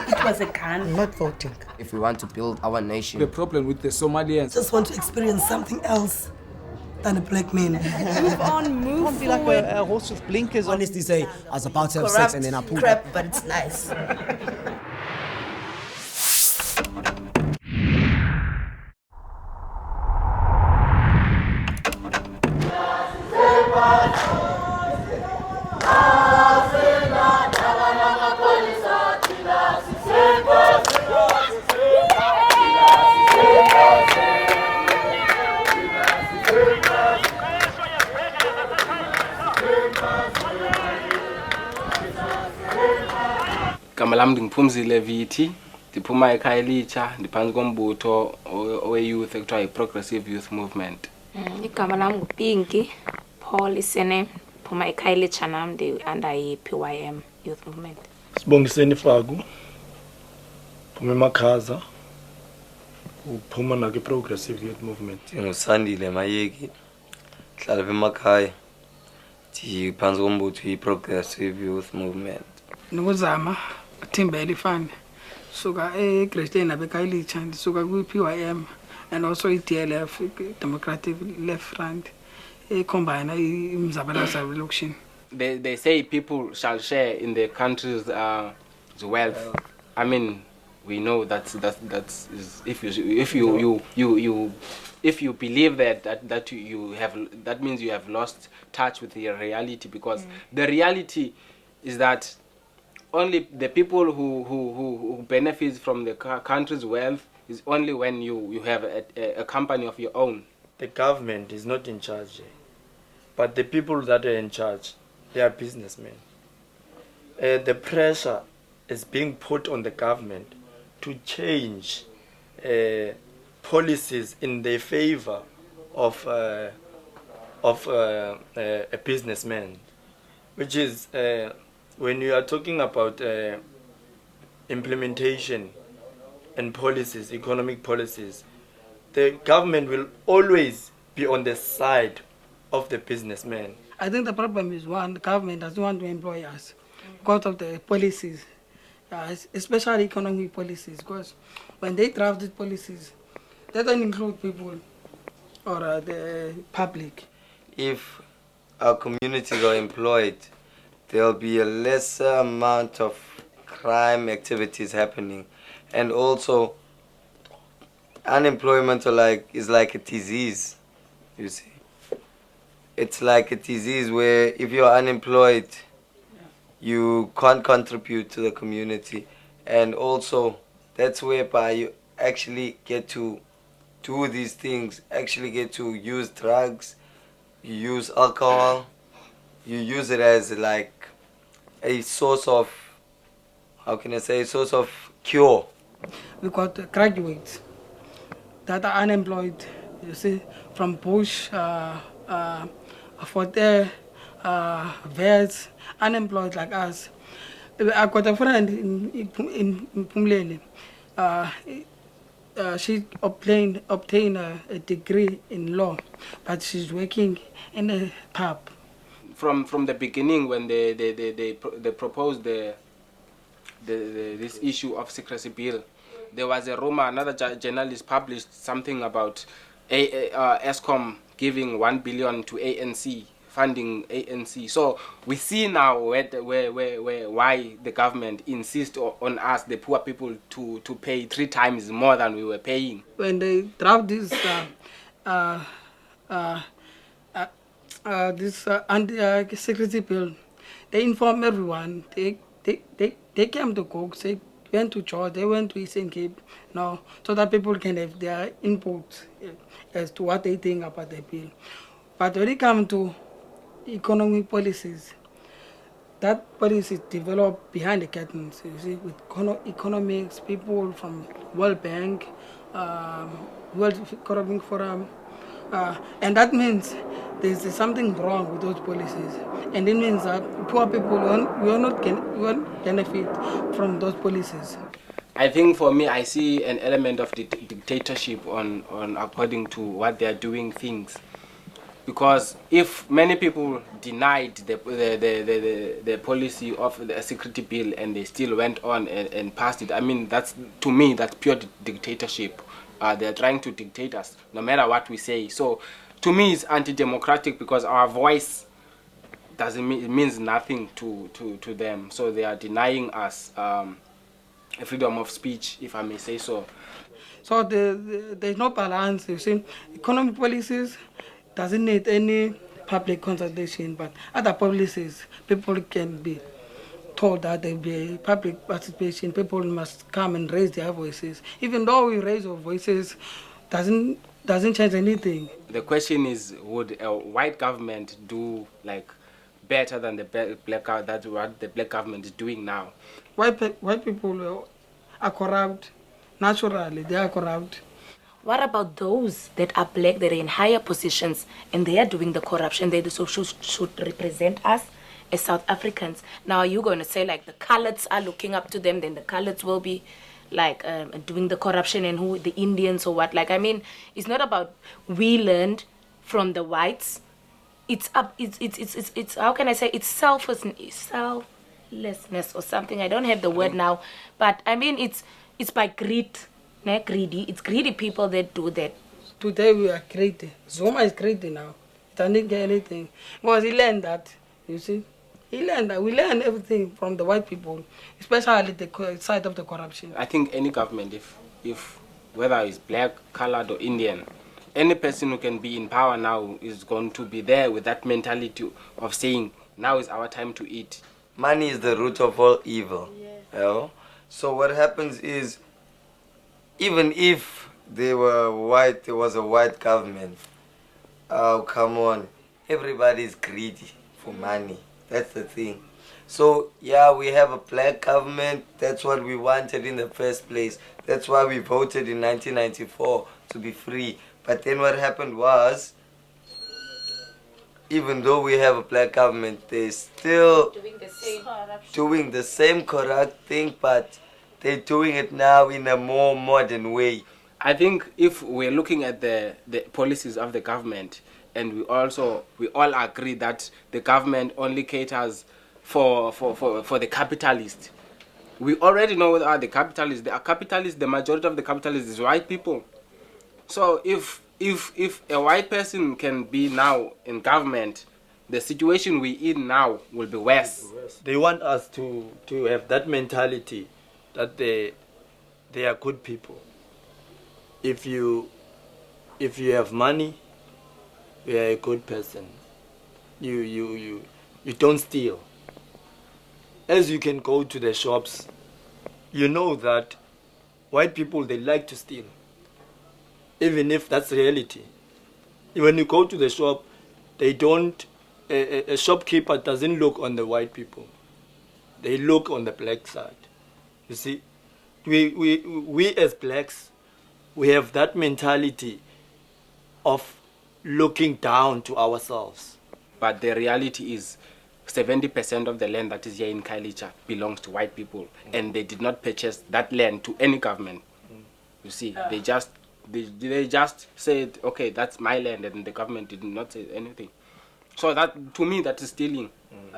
It was a gun. I'm not voting. If we want to build our nation. The problem with the Somalians. Just want to experience something else than a black man. Move on, move Can't be like a horse with blinkers on. Honestly say, I was about to have Corrupt sex and then I pulled crap, but it's nice. Igama lami ngiphumzile Vithi, ndiphuma eKhayelitsha, ndiphansi kombutho owe-youth ekuthiwa yi-Progressive Youth Movement. Igama lami nguPinki Paul Isene, phuma eKhayelitsha nami ndi-under i-PYM Youth Movement. Sibongiseni Faku, phuma eMakhaza, uphuma nakwi-Progressive Youth Movement. Ngusandile Mayeki, hlala emakhaya, ndiphansi kombutho i-Progressive Youth Movement. Nokuzama Thimbele Fund suka eGreystone nabeKhayelitsha ndisuka kwi-PYM and also i-DLF Democratic Left Front combine imizabalazo election. They say people shall share in the country's wealth. I mean, we know that's if you believe that you have, that means you have lost touch with the reality, because the reality is that only the people who benefit from the country's wealth is only when you have a company of your own. The government is not in charge, but the people that are in charge, they are businessmen. The pressure is being put on the government to change policies in their favor of a businessman, which is when you are talking about implementation and policies, economic policies, the government will always be on the side of the businessman. I think the problem is, one, the government doesn't want to employ us because of the policies, especially economic policies, because when they draft these policies, they don't include people or the public. If our communities are employed, there'll be a lesser amount of crime activities happening, and also unemployment is like a disease. You see, it's like a disease where if you're unemployed, you can't contribute to the community, and also that's whereby you actually get to do these things, actually get to use drugs, you use alcohol, you use it as like a source of, how can I say, a source of cure. We got graduates that are unemployed, you see, from Bush, for their vets, unemployed like us. I got a friend in Pumlele. She obtained a degree in law, but she's working in a pub. From the beginning, when they proposed this issue of secrecy bill, there was a rumor. Another journalist published something about ESCOM giving 1 billion to ANC, funding ANC. So we see now why the government insists on us, the poor people, to pay 3 times more than we were paying. When they draft this anti-secrecy bill, they inform everyone. They came to Cook, they went to George, they went to Eastern Cape, now, so that people can have their input as to what they think about the bill. But when it comes to economic policies, that policy is developed behind the curtains, you see, with economics, people from World Bank, World Economic Forum, and that means there's something wrong with those policies, and it means that poor people won't benefit from those policies. I think for me, I see an element of dictatorship on according to what they are doing things. because if many people denied the policy of the security bill and they still went on and passed it, I mean, that's, to me, that's pure dictatorship. They're trying to dictate us no matter what we say. So to me it's anti-democratic because our voice doesn't mean, it means nothing to them. So they are denying us freedom of speech, if I may say so. So there's no balance. You see, economic policies doesn't need any public consultation, but other policies, people can be told that there will be public participation. People must come and raise their voices. Even though we raise our voices, doesn't change anything. The question is, would a white government do like better than the black that what the black government is doing now? White people are corrupt. Naturally, they are corrupt. What about those that are black, that are in higher positions, and they are doing the corruption? They should represent us as South Africans. Now, are you going to say like the coloureds are looking up to them, then the coloureds will be like doing the corruption, and who, the Indians or what? Like, I mean, it's not about we learned from the whites. It's how can I say, it's selflessness or something. I don't have the word now, but I mean it's by greed, greedy. It's greedy people that do that. Today we are greedy. Zuma is greedy now. He doesn't get anything because he learned that. You see, he learned that. We learn everything from the white people, especially the side of the corruption. I think any government, if whether it's black, colored, or Indian, any person who can be in power now is going to be there with that mentality of saying, now is our time to eat. Money is the root of all evil. You know? So what happens is, even if they were white, there was a white government, oh, come on, everybody's greedy for money. That's the thing. So, yeah, we have a black government. That's what we wanted in the first place. That's why we voted in 1994 to be free. But then what happened was, even though we have a black government, they're still doing the same corrupt thing, but they're doing it now in a more modern way. I think if we're looking at the policies of the government, and we all agree that the government only caters for the capitalists. We already know what are the capitalists. The capitalists, the majority of the capitalists is white people. So if a white person can be now in government, the situation we in now will be worse. They want us to have that mentality that they are good people. If you have money, you are a good person. You don't steal. As you can go to the shops, you know that white people, they like to steal. Even if that's reality. When you go to the shop, they don't, a shopkeeper doesn't look on the white people. They look on the black side. You see, we as blacks, we have that mentality of looking down to ourselves. But the reality is 70% of the land that is here in Khayelitsha belongs to white people, and they did not purchase that land to any government. You see, they just said, okay, that's my land, and the government did not say anything. So that, to me, that is stealing.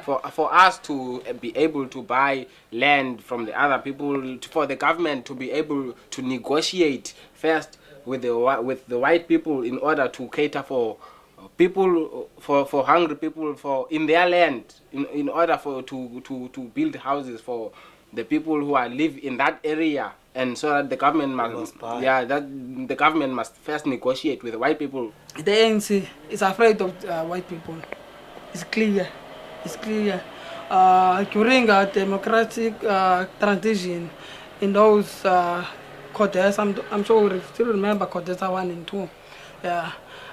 For us to be able to buy land from the other people, for the government to be able to negotiate first with the white people in order to cater for people, for hungry people, for in their land, in order to build houses for the people who live in that area, and so that the government the government must first negotiate with the white people. The ANC is afraid of white people. It's clear. It's clear. During a democratic transition in those Codes, I'm sure we still remember Codes 1 and 2. Yeah,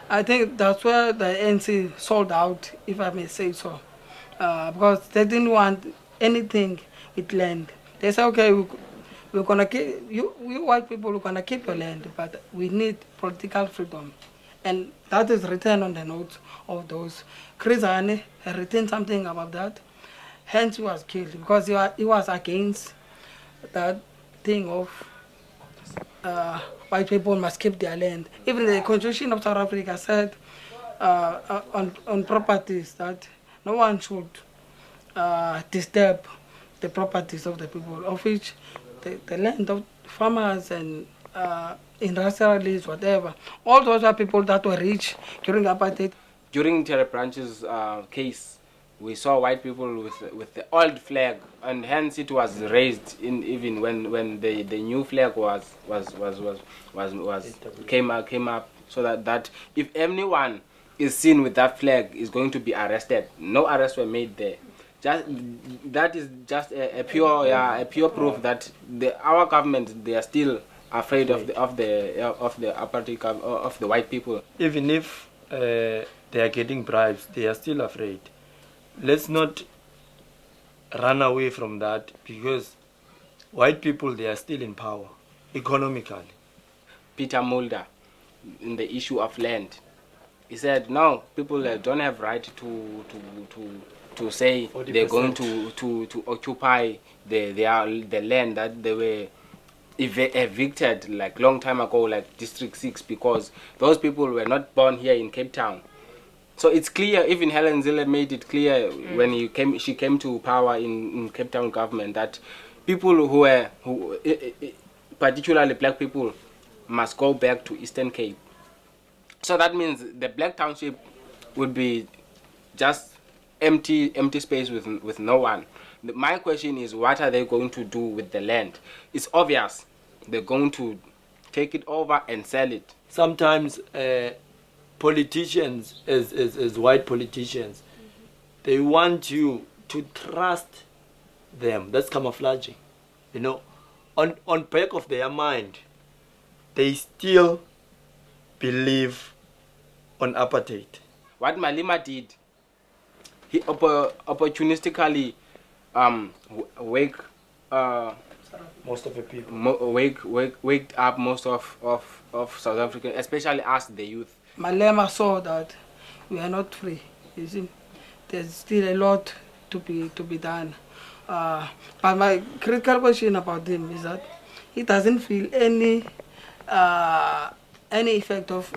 I think that's where the ANC sold out, if I may say so, because they didn't want anything with land. They said, okay, we're gonna keep you white people. We're gonna keep your land, but we need political freedom, and that is written on the notes of those. Chris Hani had written something about that. Hence, he was killed because he was against that thing of white people must keep their land. Even the Constitution of South Africa said on properties that no one should disturb the properties of the people, of which the land of farmers and industrialists, whatever. All those are people that were rich during apartheid. During Terry Branch's case, we saw white people with the old flag, and hence it was raised in even when the new flag came up, so that if anyone is seen with that flag is going to be arrested. No arrests were made there. That is just a pure proof that our government, they are still afraid of the apartheid of the white people. Even if they are getting bribes, they are still afraid. Let's not run away from that, because white people, they are still in power economically. Peter Mulder, in the issue of land, he said no, people don't have right to say 40%. They're going to occupy the land that they were evicted like long time ago, like District 6, because those people were not born here in Cape Town. So it's clear, even Helen Zille made it clear when she came to power in Cape Town government, that people who particularly black people, must go back to Eastern Cape. So that means the black township would be just empty space with no one. My question is, what are they going to do with the land? It's obvious they're going to take it over and sell it. Sometimes politicians, as white politicians, they want you to trust them. That's camouflaging. You know, on back of their mind, they still believe on apartheid. What Malema did, he opportunistically waked up most of South Africa, especially us, the youth. Malema saw that we are not free. You see, there's still a lot to be done. But my critical question about him is that he doesn't feel any effect of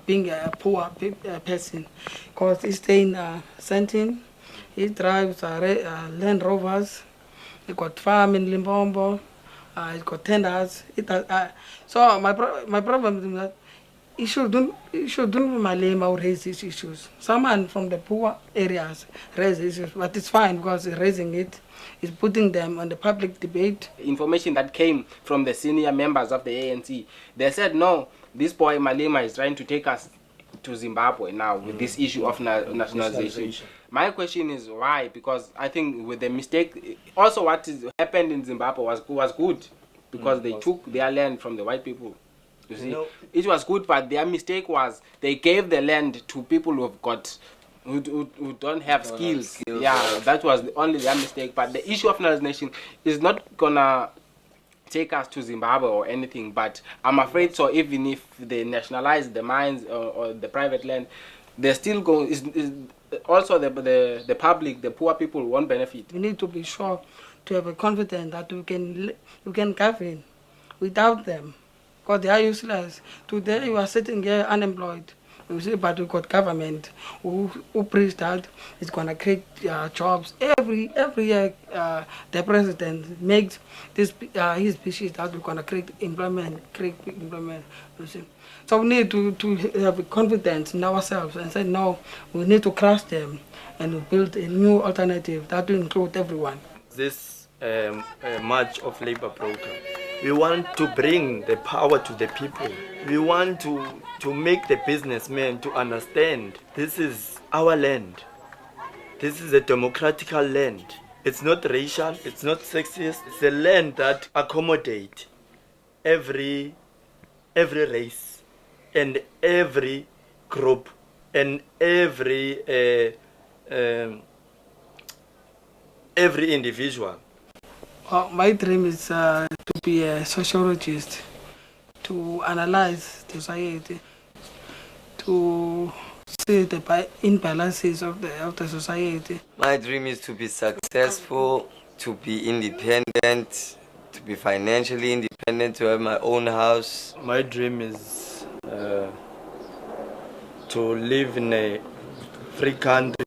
being a poor person, because he's staying Sentin, he drives Land Rovers, he got farm in Limpopo, he's got tenders. So my problem is that he shouldn't Malema raise these issues. Someone from the poor areas raise issues, but it's fine because he's raising it. He's putting them on the public debate. Information that came from the senior members of the ANC, they said, no, this boy Malema is trying to take us to Zimbabwe now with this issue of nationalization. My question is why? Because I think with the mistake, also what happened in Zimbabwe was good, because they took their land from the white people. You see, it was good, but their mistake was they gave the land to people who don't have skills. Yeah, that was only their mistake. But the issue of nationalization is not gonna take us to Zimbabwe or anything. But I'm afraid so. Even if they nationalize the mines or the private land, they're still going. Also, the public, the poor people won't benefit. We need to be sure to have a confidence that we can govern without them, because they are useless. Today you are sitting here unemployed, you see, but we got government who preach that it's gonna create jobs. Every year the president makes this his speech that we're gonna create employment. You see. So we need to have confidence in ourselves and say no, we need to crush them and build a new alternative that will include everyone. This March of Labour program, we want to bring the power to the people. We want to make the businessmen to understand this is our land. This is a democratical land. It's not racial, it's not sexist. It's a land that accommodates every race and every group and every individual. My dream is to be a sociologist, to analyze the society, to see the imbalances of the society. My dream is to be successful, to be independent, to be financially independent, to have my own house. My dream is to live in a free country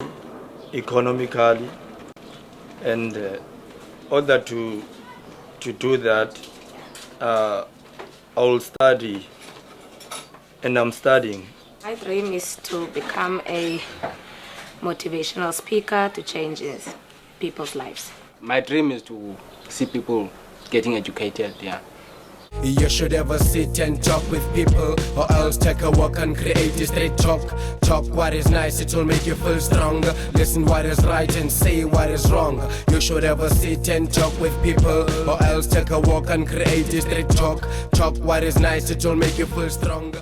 economically, and order to do that, I will study, and I'm studying. My dream is to become a motivational speaker to change people's lives. My dream is to see people getting educated, yeah. You should ever sit and talk with people, or else take a walk and create a straight talk. Talk what is nice, it will make you feel stronger. Listen what is right and say what is wrong. You should ever sit and talk with people, or else take a walk and create a straight talk. Talk what is nice, it will make you feel stronger.